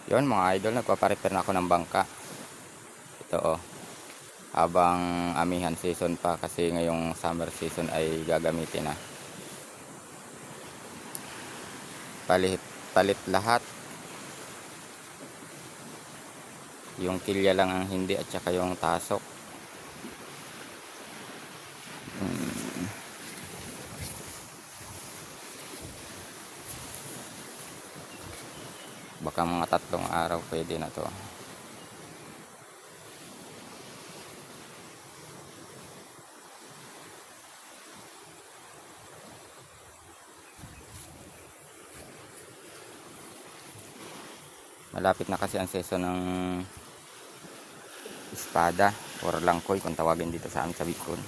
Yun mga idol, nagpaparepair na ako ng bangka. Ito oh, habang amihan season pa kasi ngayong summer season ay gagamitin na. Palit lahat. Yung kilya lang ang hindi at saka yung tasok. Baka mga 3 araw pwede na to. Malapit na kasi ang season ng espada or langkoy kung tawagin dito sa amin sa Bicol.